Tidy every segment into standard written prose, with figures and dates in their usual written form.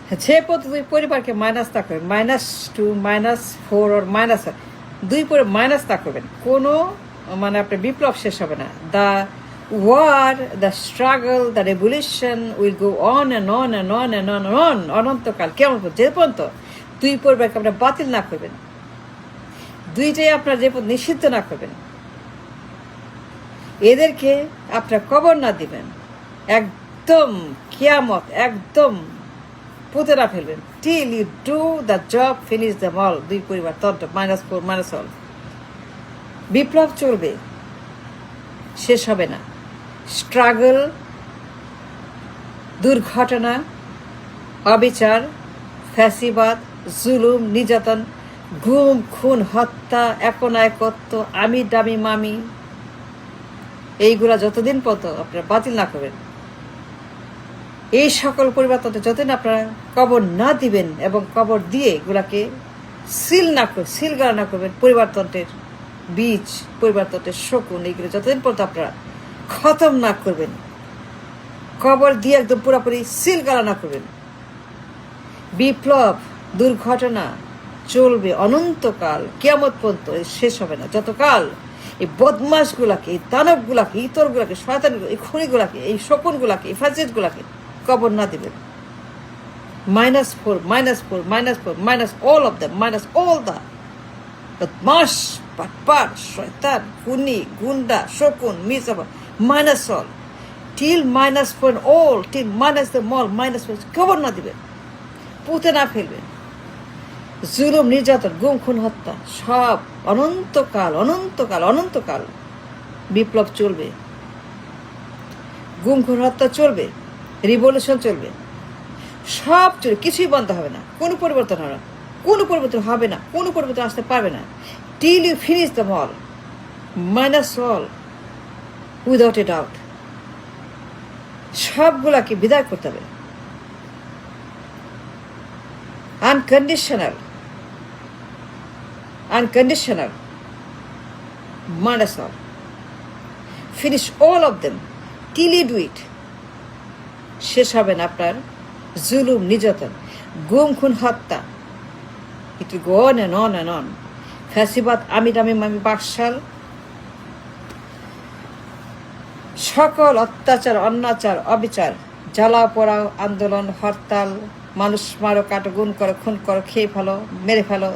যে দুই পরিবারকে মাইনাস না করবেন, -2 -4 ওর মাইনাস দুই পরে মাইনাস না করবেন, কোনো মানে আপনার বিপ্লব শেষ হবে না। The war, the struggle, the revolution will go on and on and on and on on অনন্তকাল, কেমন যে পর্যন্ত দুই পরিবারকে আপনার বাতিল না করবেন, দুইটাই আপনার যে পর্যন্ত নিষিদ্ধ না করবেন, এদেরকে আপনার কবর না দিবেন, একদম কিয়ামত একদম পুঁতেরা ফেলবেন, till you do the job, finish the all. দুই পরিবার তন্ত্র -4 -all। বিপ্লব চলবে, শেষ হবে না। স্ট্রাগল, দুর্ঘটনা, অবিচার, ফ্যাসিবাদ, জুলুম, নির্যাতন, গুম, খুন, হত্যা, একনায়কত্ব, আমি দামি মামি, এইগুলা যতদিন পর্যন্ত আপনারা বাতিল না করবেন, এই সকল পরিবর্তন যতদিন আপনারা কবর না দিবেন এবং কবর দিয়ে এগুলাকে সিল গাড়া না করবেন, পরিবর্তনের বীজ, পরিবর্তনের শকুন, এইগুলো যতদিন পর্যন্ত আপনারা খতম না করবেন, কবর দিয়ে একদম পুরোপুরি সিল গাড়া না করবেন, বিপ্লব দুর্ঘটনা চলবে অনন্তকাল, কিয়ামত পর্যন্ত শেষ হবে না। যতকাল এই বদমাশগুলাকে, এই দানবগুলাকে, ইতরগুলাকে, শয়তানগুলো, এই খুনিগুলাকে, এই শকুনগুলাকে, এই ফ্যাসিস্টগুলাকে কবর না দিবেন। -4 -4 -4 all of them, all the বদমাশ, পাটপাট, শয়তান, খুনি, গুন্ডা, শকুন, Mir Jafar, -all till -4 all, till them all, -4 কবর না দিবেন, পুঁতে না ফেলবেন। জুলুম, নির্যাতন, গুম, খুন, হত্যা সব অনন্তকাল অনন্তকাল অনন্তকাল বিপ্লব চলবে, গুম, খুন, হত্যা চলবে, রিভলিউশন চলবে, সব চলবে, কিছুই বন্ধ হবে না, কোনো পরিবর্তন হবে না, কোনো পরিবর্তন হবে না, কোনো পরিবর্তন আসতে পারবে না। Till you finish the all, -all without a doubt. সবগুলাকে বিদায় করতে হবে, unconditional -all finish all of them till you do it। শেষ হবে না আপনার জুলুম, নির্যাতন, গুম, খুন, হত্যা, it will go on and on and on। ফ্যাসিবাদ, আমি দামি মামি, বাকশাল, সকল অত্যাচার, অনাচার, অবিচার, জ্বালাও পোড়াও, আন্দোলন, হরতাল, মানুষ মারো, কাটো, গুণ করো, খুন করো, খেয়ে ফেলো, মেরে ফেলো,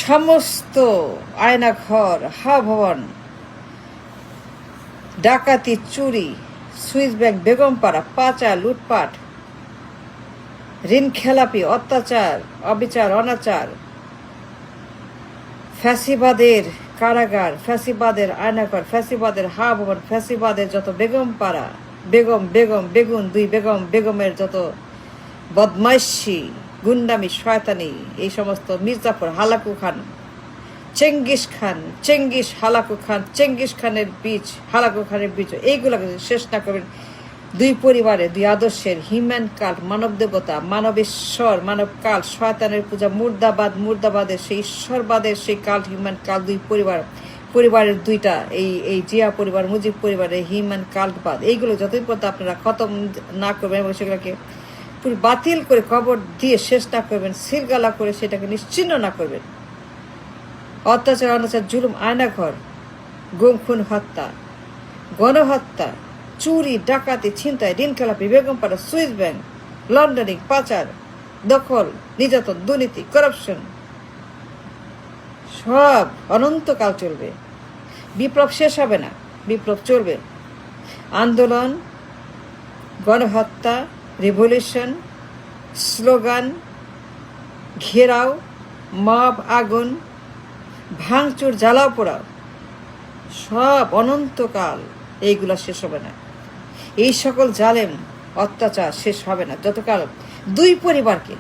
সমস্ত আয়নাঘর, হাভবন, ডাকাতি, চুরি, সুইস ব্যাংক, বেগমপাড়া, পাচার, লুটপাট, ঋণ খেলাপি, অত্যাচার, অবিচার, অনাচার, ফ্যাসিবাদের কারাগার, ফ্যাসিবাদের আয়নাঘর, ফ্যাসিবাদের হাভবন, ফ্যাসিবাদের যত বেগমপাড়া, বেগুন, দুই বেগমের যত বদমাইশি, গুন্ডামি, শয়তানি, এই সমস্ত মির্জাফর, হালাকু খান, চেঙ্গিস খানের বীজ, হালাকু খানের বীজ, এইগুলোকে শেষ না করবেন। দুই পরিবারে, দুই আদর্শের, হিউম্যান কাল্ট, মানব দেবতা, মানবেশ্বর, মানব কাল, শয়তানের পূজা, মুর্দাবাদের সেই ঈশ্বরবাদের সেই কাল্ট, হিউম্যান কাল্ট, দুই পরিবারের দুইটা, এই জিয়া পরিবার, মুজিব পরিবারের হিউম্যান কাল্টবাদ, এইগুলো যতদিন পর্যন্ত আপনারা খতম না করবেন এবং সেগুলোকে পুরো বাতিল করে কবর দিয়ে শেষ না করবেন, সিলগালা করে সেটাকে নিশ্চিহ্ন না করবেন, অত্যাচার, অনাচার, জুলুম, আয়নাঘর, গুম, খুন, হত্যা, গণহত্যা, চুরি, ডাকাতি, ছিনতাই, ঋণ খেলাপি, বেগমপাড়া, সুইস ব্যাংক, লন্ডনিং, পাচার, দখল, নির্যাতন, দুর্নীতি, করাপশন সব অনন্তকাল চলবে। বিপ্লব শেষ হবে না, বিপ্লব চলবে। আন্দোলন, গণহত্যা, রিভলিউশন, স্লোগান, ঘেরাও, মব, আগুন, ভাঙচুর, জ্বালাও পোড়াও সব অনন্তকাল, এইগুলা শেষ হবে না। এই সকল জালেম অত্যাচার শেষ হবে না যতকাল দুই পরিবারকে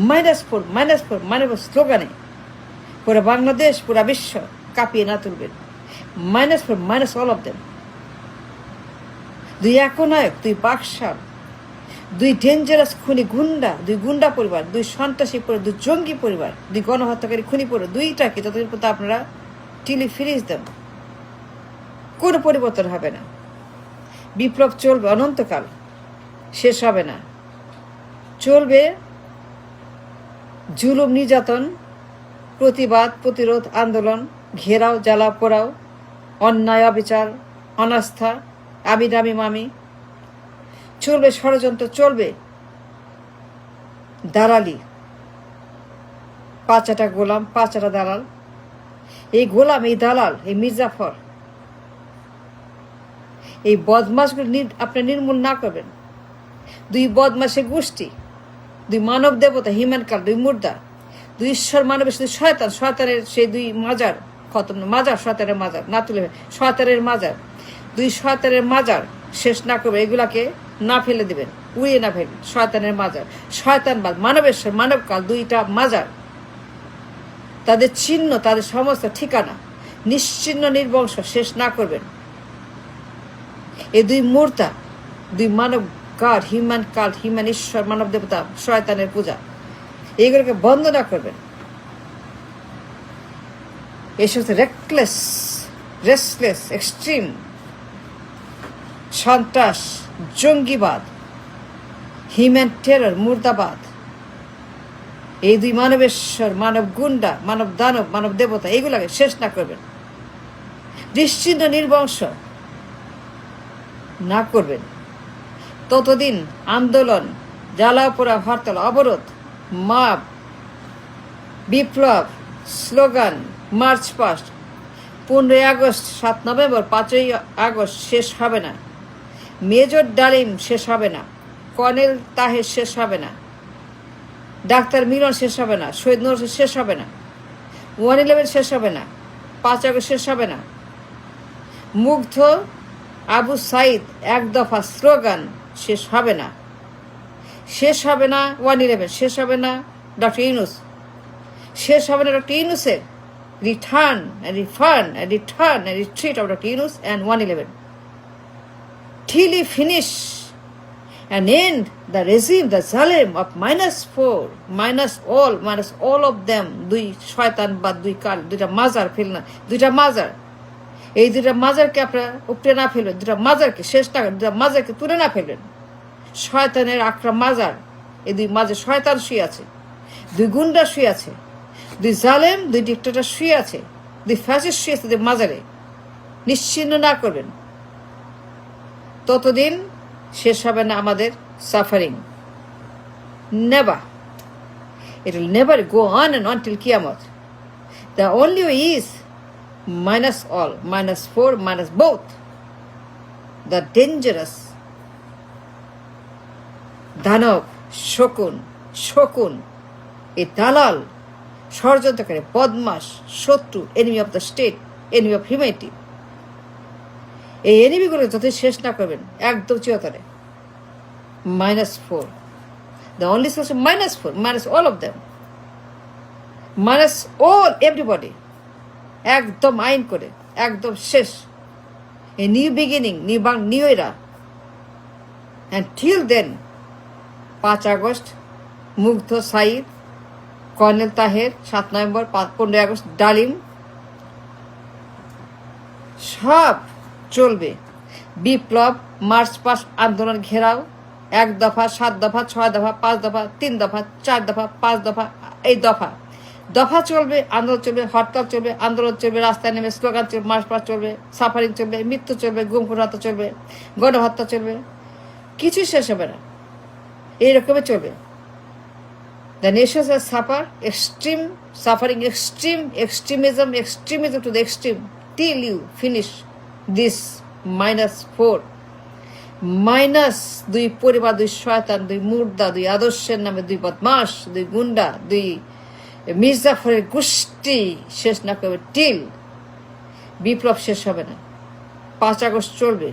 -4 স্লোগানে পুরো বাংলাদেশ, পুরা বিশ্ব কাঁপিয়ে না তুলবেন। -4 all of them। দুই একনায়ক, দুই বাকশাল, দুই ডেঞ্জারাস খুনি গুন্ডা, দুই গুন্ডা পরিবার, দুই সন্ত্রাসী পরিবার, দুই জঙ্গি পরিবার, দুই গণহত্যাকারী খুনি পরিবার, দুইটাকে যতদিন পর্যন্ত আপনারা টিলি ফিরিয়ে দেন, কোনো পরিবর্তন হবে না। বিপ্লব চলবে অনন্তকাল, শেষ হবে না। চলবে জুলুম নির্যাতন, প্রতিবাদ, প্রতিরোধ, আন্দোলন, ঘেরাও, জ্বালা পোড়াও, অন্যায়, অবিচার, অনাস্থা, আমি দামি মামি। চলবে ষড়যন্ত্র, চলবে দালালি, পাঁচাটা গোলাম, পাঁচাটা দালাল। এই গোলাম, এই দালাল, এই মির্জাফর, এই বদমাশগুলো আপনি নির্মূল না করবেন। দুই বদমাসের গোষ্ঠী, দুই মানব দেবতা, হিউম্যান কাল, দুই মুর্দা, দুই ঈশ্বর মানবের, দুই শয়তান, শয়তানের সেই দুই মাজার, খতম মাজার, শয়তানের মাজার না তুলে, শয়তানের মাজার, দুই শয়তানের মাজার শেষ না করবে। এগুলাকে না ফেলে দেবেন, উড়িয়ে না ফেলবেন। শয়তানের মাজার, শয়তানবাদ, মানবেশ্বর, মানবকাল, দুইটা মাজার, তাদের চিহ্ন, তাদের সমস্ত ঠিকানা নিশ্চিহ্ন নির্বংশ শেষ না করবেন। এই দুই মূর্তা, দুই মানব কাল, হিউম্যান কাল, হিউম্যান ঈশ্বর, মানব দেবতা, শয়তানের পূজা, এইগুলোকে বন্ধ না করবেন। এই সমস্ত রেকলেস, রেস্টলেস, এক্সট্রিম সন্ত্রাস, জঙ্গিবাদ, হিউম্যান টেরর, মুর্দাবাদ, এই দুই মানবেশ্বর, মানব গুন্ডা, মানব দানব, মানব দেবতা, এইগুলাকে শেষ না করবেন। নিশ্চিহ্ন নির্বংশ না করবেন। ততদিন আন্দোলন, জ্বালাপোড়া, হরতাল, অবরোধ, মাপ, বিপ্লব, স্লোগান, মার্চ পাস্ট, 15ই আগস্ট, 7 নভেম্বর, 5ই আগস্ট শেষ হবে না। মেজর ডালিম শেষ হবে না। কর্নেল তাহের শেষ হবে না। ডাক্তার মিলন শেষ হবে না। শহীদ নূর শেষ হবে না। 111 শেষ হবে না। 5 আগস্ট শেষ হবে না। মুগ্ধ আবু সাইদ এক দফা স্লোগান শেষ হবে না। শেষ হবে না 111, শেষ হবে না ডক্টর ইউনূস, শেষ হবে না ডক্টর ইউনূসের return and retreat of Dr. Yunus and 111 till he finish and end the regime, the Zalem of -4, minus all of them, দুই শয়তান বা দুই কাল, দুইটা মাজার ফেল না, দুইটা মাজার, এই দুইটা মাজারকে আপনারা উপড়ে না ফেলবেন, দুইটা মাজারকে শেষ না, দুইটা মাজারকে তুলে না ফেলবেন। শয়তানের আক্রা মাজার, এই দুই মাজার শয়তান শুয়ে আছে, দুই গুন্ডা শুয়ে আছে, দুই জালেম, দুই ডিক্টেটর শুয়ে আছে, দুই ফ্যাসিস্ট শুয়ে আছে দুই মাজারে। নিশ্চিহ্ন না করবেন, ততদিন শেষ হবে না আমাদের suffering. Never, it will never go on and on till Qiyamah. The only way is minus all, -4, minus both. The dangerous দানব, শকুন, এই দালাল, ষড়যন্ত্রকারী, বদমাস, শত্রু, enemy of the state, enemy of humanity, এই এনিমিগুলো যত শেষ না করবেন একদম চিরতরে। -4, the only solution, -4, minus all of them, minus all everybody, একদম আইন করে, একদম শেষ। A new beginning, new era, and till then 5 August Mugdho Sayeed, colonel Taher, 7 November, 15 August Dalim, সব চলবে। বিপ্লব, মার্চ পাস্ট, আন্দোলন, ঘেরাও, 1 দফা, 7 দফা, 6 দফা, 5 দফা, 3 দফা, 4 দফা, 5 দফা, এই দফা চলবে, আন্দোলন চলবে, হরতাল চলবে, আন্দোলন চলবে, রাস্তায় নেমে স্লোগান চলবে, মার্চ পাস্ট চলবে, সাফারিং চলবে, মৃত্যু চলবে, গুম খুন হত্যা চলবে, গণহত্যা চলবে, কিছুই শেষ হবে না। এইরকমই চলবে। The nations have suffered extreme suffering, extremism to the extreme, till you finish this -4, minus দুই পরিবার, দুই শয়তান, দুই মুর্দা, দুই আদর্শের নামে দুই বদমাস, দুই গুন্ডা, দুই মির্জাফরের গোষ্ঠী শেষ না করবে। টিল বিপ্লব শেষ হবে না। 5 আগস্ট চলবে,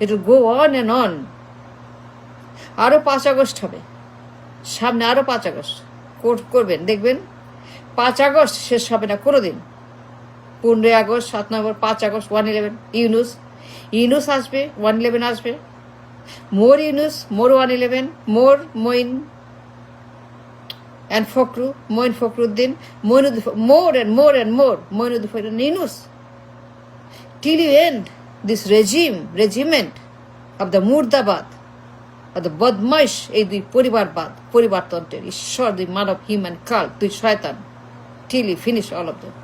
it will go on and on. আরও 5 আগস্ট হবে, সামনে আরও 5 আগস্ট করবেন, দেখবেন 5 আগস্ট শেষ হবে না কোনোদিন। 15 আগস্ট, 7 নভেম্বর, 5 আগস্ট, 111, ইউনুস আসবে, 111 আসবে, মোর ইউনুস, মোর 111, মোর Moin and Fakhru, Moin Fakhruddin, more and more Moinuddin and Yunus, till you end this regiment of the Murdabad, অর্থাৎ বদমাইশ এই দুই পরিবারতন্ত্রের ঈশ্বর, দুই মানব হিউম্যান কাল, দুই শয়তান, till he finish all of them.